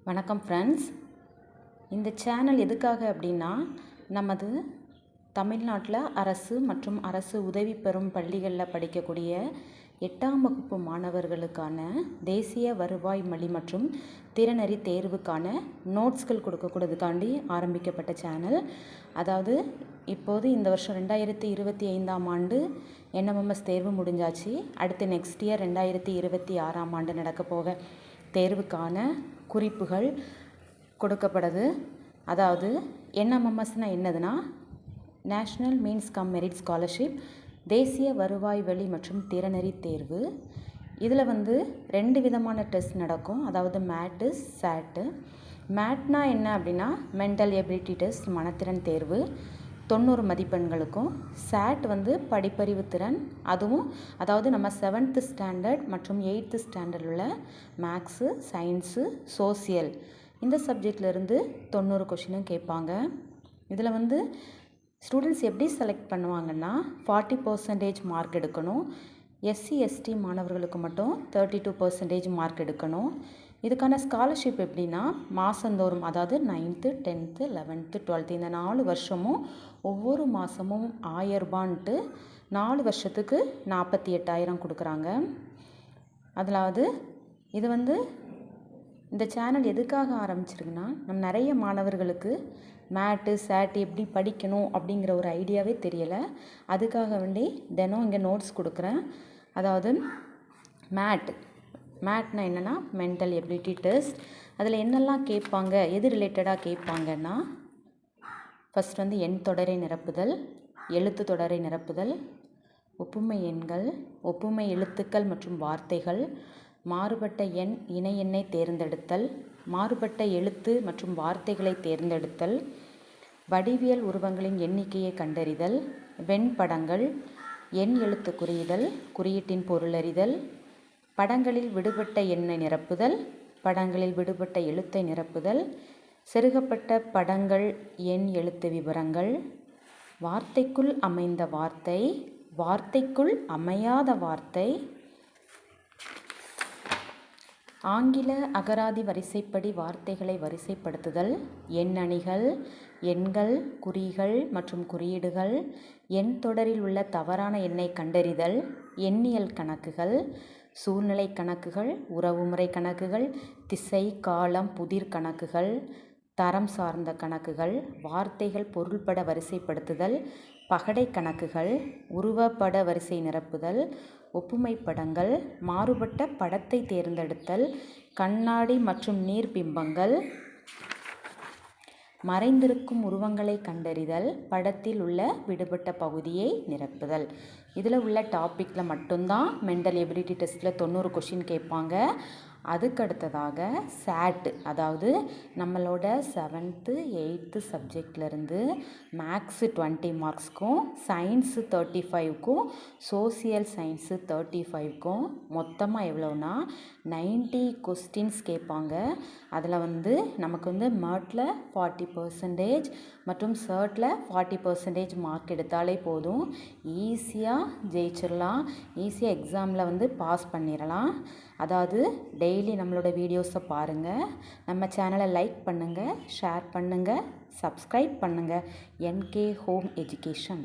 வணக்கம் ஃப்ரெண்ட்ஸ். இந்த சேனல் எதுக்காக அப்படின்னா, நமது தமிழ்நாட்டில் அரசு மற்றும் அரசு உதவி பெறும் பள்ளிகளில் படிக்கக்கூடிய 8ஆம் வகுப்பு மாணவர்களுக்கான தேசிய வருவாய் மொழி மற்றும் திறனறி தேர்வுக்கான நோட்ஸ்கள் கொடுக்கக்கூடதுக்காண்டி ஆரம்பிக்கப்பட்ட சேனல். அதாவது இப்போது இந்த வருஷம் 2025ஆம் ஆண்டு NMMS தேர்வு முடிஞ்சாச்சு. அடுத்து நெக்ஸ்ட் இயர் 2026ஆம் ஆண்டு நடக்க போக தேர்வுக்கான குறிப்புகள் கொடுக்கப்படுது. அதாவது NMMSனால் என்னதுன்னா, national means come merit scholarship, தேசிய வருவாய் வழி மற்றும் திறனறி தேர்வு. இதில் 2 விதமான டெஸ்ட் நடக்கும். அதாவது மேட்டு, சேட்டு. மேட்னா என்ன அப்படின்னா, மென்டல் எபிலிட்டி டெஸ்ட், மனத்திறன் தேர்வு 90 மதிப்பெண்களுக்கும். சேட் படிப்பறிவு திறன், அதுவும் அதாவது நம்ம 7th ஸ்டாண்டர்ட் மற்றும் 8th ஸ்டாண்டர்டில் உள்ள மேக்ஸு, சயின்ஸு, சோசியல் இந்த சப்ஜெக்ட்லேருந்து 90 கொஷினும் கேட்பாங்க. இதில் ஸ்டூடெண்ட்ஸ் எப்படி செலக்ட் பண்ணுவாங்கன்னா, 40% மார்க் எடுக்கணும். SC ST மாணவர்களுக்கு மட்டும் 32% மார்க் எடுக்கணும். இதுக்கான ஸ்காலர்ஷிப் எப்படின்னா, மாதந்தோறும் அதாவது 9th 10th 11th 12th இந்த 4 வருஷமும் ஒவ்வொரு மாதமும் 1000 ரூபான்ட்டு 4 வருஷத்துக்கு 48,000 கொடுக்குறாங்க. அதாவது இது இந்த சேனல் எதுக்காக ஆரம்பிச்சிருக்குன்னா, நம்ம நிறைய மாணவர்களுக்கு மேட்டு சேட்டு எப்படி படிக்கணும் அப்படிங்கிற ஒரு ஐடியாவே தெரியலை. அதுக்காக வேண்டி தினம் இங்கே நோட்ஸ் கொடுக்குறேன். அதாவது மேட்னா என்னென்னா, மென்டல் எபிலிட்டி டெஸ்ட். அதில் என்னெல்லாம் கேட்பாங்க, எது ரிலேட்டடாக கேட்பாங்கன்னா, ஃபஸ்ட் எண் தொடரை நிரப்புதல், எழுத்து தொடரை நிரப்புதல், ஒப்புமை எண்கள், ஒப்புமை எழுத்துக்கள் மற்றும் வார்த்தைகள், மாறுபட்ட எண் இணை எண்ணை தேர்ந்தெடுத்தல், மாறுபட்ட எழுத்து மற்றும் வார்த்தைகளை தேர்ந்தெடுத்தல், வடிவியல் உருவங்களின் எண்ணிக்கையை கண்டறிதல், வெண்படங்கள், எண் எழுத்து குறியிடல், குறியீட்டின் பொருளறிதல், படங்களில் விடுபட்ட எண்ணை நிரப்புதல், படங்களில் விடுபட்ட எழுத்தை நிரப்புதல், செருகப்பட்ட படங்கள் எண் எழுத்து விவரங்கள், வார்த்தைக்குள் அமைந்த வார்த்தை, வார்த்தைக்குள் அமையாத வார்த்தை, ஆங்கில அகராதி வரிசைப்படி வார்த்தைகளை வரிசைப்படுத்துதல், எண்ணணிகள், எண்கள், குறிகள் மற்றும் குறியீடுகள், எண் தொடரில் உள்ள தவறான எண்ணை கண்டறிதல், எண்ணியல் கணக்குகள், சூழ்நிலை கணக்குகள், உறவுமுறை கணக்குகள், திசை காலம் புதிர் கணக்குகள், தரம் சார்ந்த கணக்குகள், வார்த்தைகள் பொருள்பட வரிசைப்படுத்துதல், பகடை கணக்குகள், உருவப்பட வரிசை நிரப்புதல், ஒப்புமை படங்கள், மாறுபட்ட படத்தை தேர்ந்தெடுத்தல், கண்ணாடி மற்றும் நீர் பிம்பங்கள், மறைந்திருக்கும் உருவங்களை கண்டறிதல், படத்தில் உள்ள விடுபட்ட பகுதியை நிரப்புதல். இதில் உள்ள டாப்பிக்கில் மட்டும்தான் மென்டல் எபிலிட்டி டெஸ்ட்டில் 90 கொஷின் கேட்பாங்க. அதுக்கடுத்ததாக சேட்டு, அதாவது நம்மளோட 7th 8th சப்ஜெக்ட்லேருந்து மேக்ஸு 20 மார்க்ஸ்க்கும், சயின்ஸு 35க்கும், சோசியல் சயின்ஸு 35க்கும் மொத்தமாக எவ்வளோனா 90 கொஸ்டின்ஸ் கேட்பாங்க. அதில் நமக்கு மேட்டில் 40% மற்றும் சர்ட்டில் 40% மார்க் எடுத்தாலே போதும், ஈஸியாக ஜெயிச்சிடலாம், ஈஸியாக எக்ஸாமில் பாஸ் பண்ணிடலாம். அதாவது டெய்லி நம்மளோட வீடியோஸை பாருங்கள், நம்ம சேனலை லைக் பண்ணுங்கள், ஷேர் பண்ணுங்கள், சப்ஸ்கிரைப் பண்ணுங்கள். NK home education.